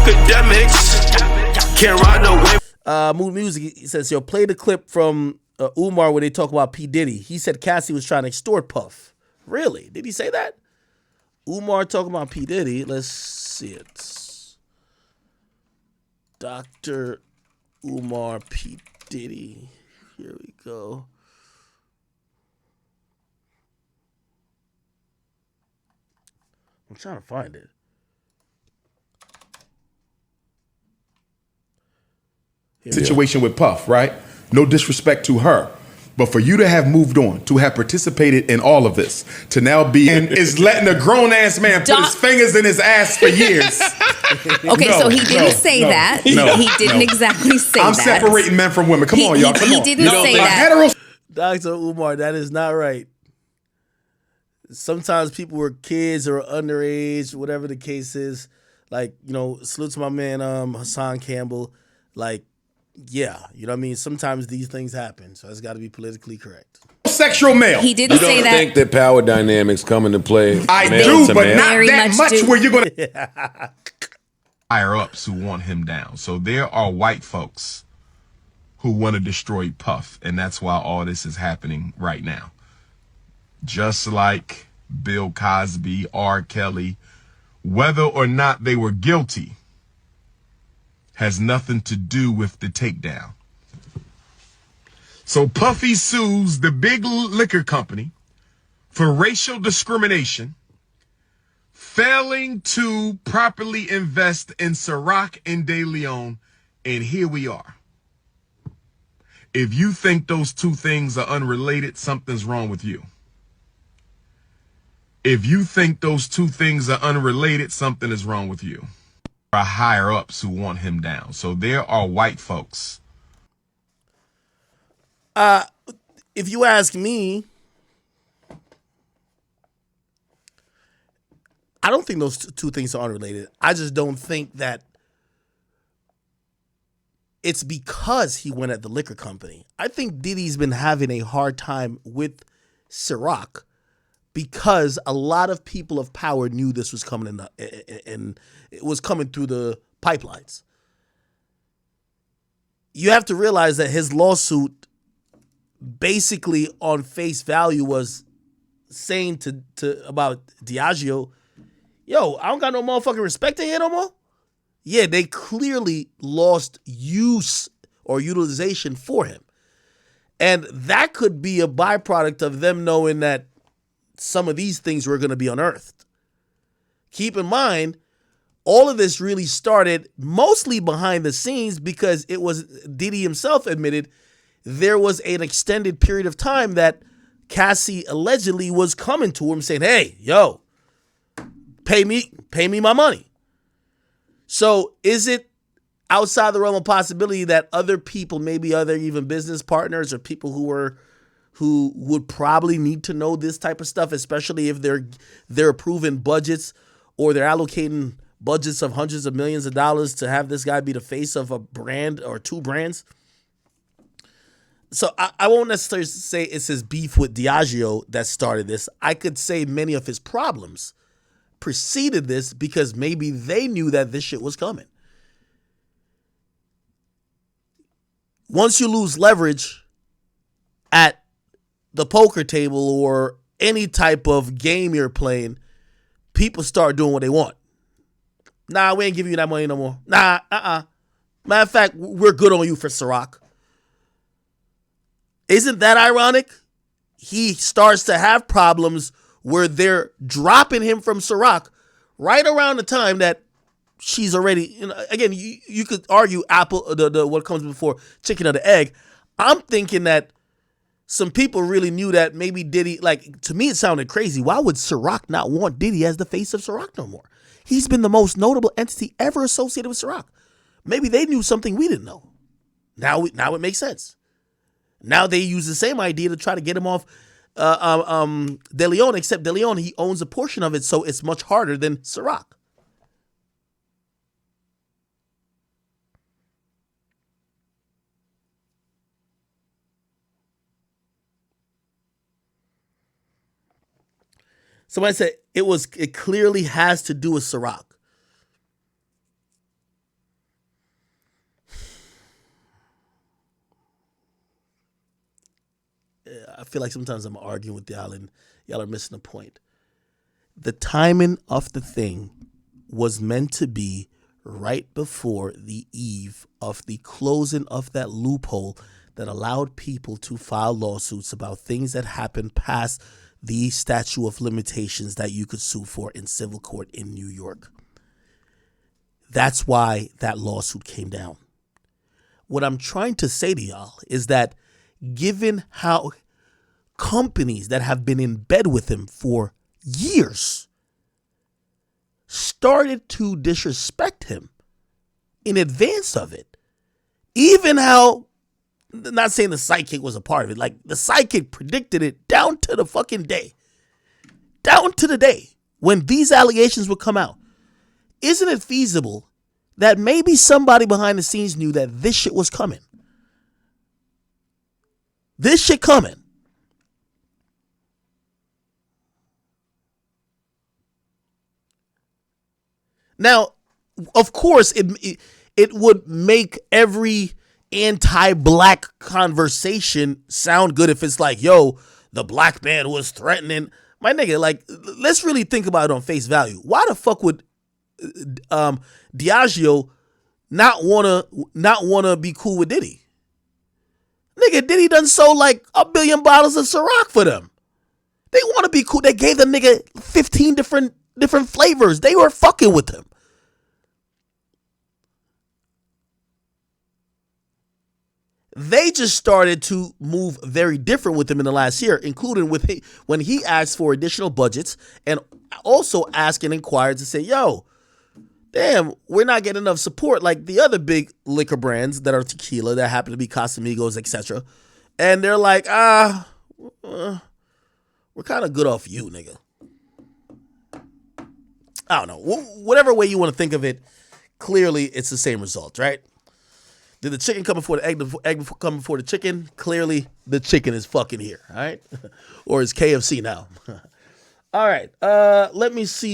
Akademiks can't ride no wave. Mood Music, he says, yo, play the clip from Umar where they talk about P. Diddy. He said Cassie was trying to extort Puff. Really? Did he say that? Umar talking about P. Diddy. Let's see it. Dr. Umar P. Diddy. Here we go. I'm trying to find it. Situation with Puff, right? No disrespect to her. But for you to have moved on, to have participated in all of this, to now be and is letting a grown-ass man put his fingers in his ass for years. Okay, so he didn't say that. He didn't exactly say that. I'm separating men from women. Come on, y'all. Come on. He didn't say that. Dr. Umar, that is not right. Sometimes people were kids or underage, whatever the case is. Like, you know, salute to my man Hassan Campbell. Like, yeah, you know what I mean? Sometimes these things happen, so it's got to be politically correct. Sexual male. He didn't say that. You don't think that power dynamics come into play? I do, but male? not Very that much much do. where you're going to... Higher ups who want him down. So there are white folks who want to destroy Puff, and that's why all this is happening right now. Just like Bill Cosby, R. Kelly, whether or not they were guilty has nothing to do with the takedown. So Puffy sues the big liquor company for racial discrimination, failing to properly invest in Ciroc and De Leon, and here we are. If you think those two things are unrelated, something's wrong with you. If you think those two things are unrelated, something is wrong with you. There are higher ups who want him down. So there are white folks. If you ask me, I don't think those two things are unrelated. I just don't think that it's because he went at the liquor company. I think Diddy's been having a hard time with Ciroc because a lot of people of power knew this was coming and it was coming through the pipelines. You have to realize that his lawsuit basically on face value was saying to about Diageo, yo, I don't got no motherfucking respect in here no more. Yeah, they clearly lost use or utilization for him. And that could be a byproduct of them knowing that some of these things were going to be unearthed. Keep in mind, all of this really started mostly behind the scenes because it was Diddy himself admitted there was an extended period of time that Cassie allegedly was coming to him saying, hey, yo, pay me my money. So is it outside the realm of possibility that other people, maybe other even business partners or people who would probably need to know this type of stuff, especially if they're approving budgets or they're allocating budgets of hundreds of millions of dollars to have this guy be the face of a brand or two brands? So I won't necessarily say it's his beef with Diageo that started this. I could say many of his problems preceded this because maybe they knew that this shit was coming. Once you lose leverage at the poker table or any type of game you're playing, people start doing what they want. Nah, we ain't giving you that money no more. Nah, Matter of fact, we're good on you for Ciroc. Isn't that ironic? He starts to have problems where they're dropping him from Ciroc right around the time that she's already, you know, again, you could argue apple, the what comes before chicken or the egg. I'm thinking that some people really knew that maybe Diddy, like, to me it sounded crazy. Why would Ciroc not want Diddy as the face of Ciroc no more? He's been the most notable entity ever associated with Ciroc. Maybe they knew something we didn't know. Now it makes sense. Now they use the same idea to try to get him off De Leon, except De Leon, he owns a portion of it, so it's much harder than Ciroc. Somebody said it clearly has to do with Ciroc. I feel like sometimes I'm arguing with y'all and y'all are missing the point. The timing of the thing was meant to be right before the eve of the closing of that loophole that allowed people to file lawsuits about things that happened past the statute of limitations that you could sue for in civil court in New York. That's why that lawsuit came down. What I'm trying to say to y'all is that given how companies that have been in bed with him for years started to disrespect him in advance of it, even how, not saying the sidekick was a part of it, like the sidekick predicted it down to the fucking day, down to the day when these allegations would come out. Isn't it feasible that maybe somebody behind the scenes knew that this shit was coming? This shit coming. Now, of course, it would make every anti-black conversation sound good if it's like, yo, the black man was threatening. My nigga, like, let's really think about it on face value. Why the fuck would Diageo not wanna be cool with Diddy? Nigga, Diddy done sold like 1 billion bottles of Ciroc for them. They want to be cool. They gave the nigga 15 different flavors. They were fucking with him. They just started to move very different with him in the last year, including with when he asked for additional budgets and also asked and inquired to say, yo, damn, we're not getting enough support like the other big liquor brands that are tequila that happen to be Casamigos, etc. And they're like, we're kind of good off you, nigga. I don't know. Whatever way you want to think of it, clearly it's the same result, right? Did the chicken come before the egg come before the chicken? Clearly the chicken is fucking here, all right? Or is KFC now? All right, let me see.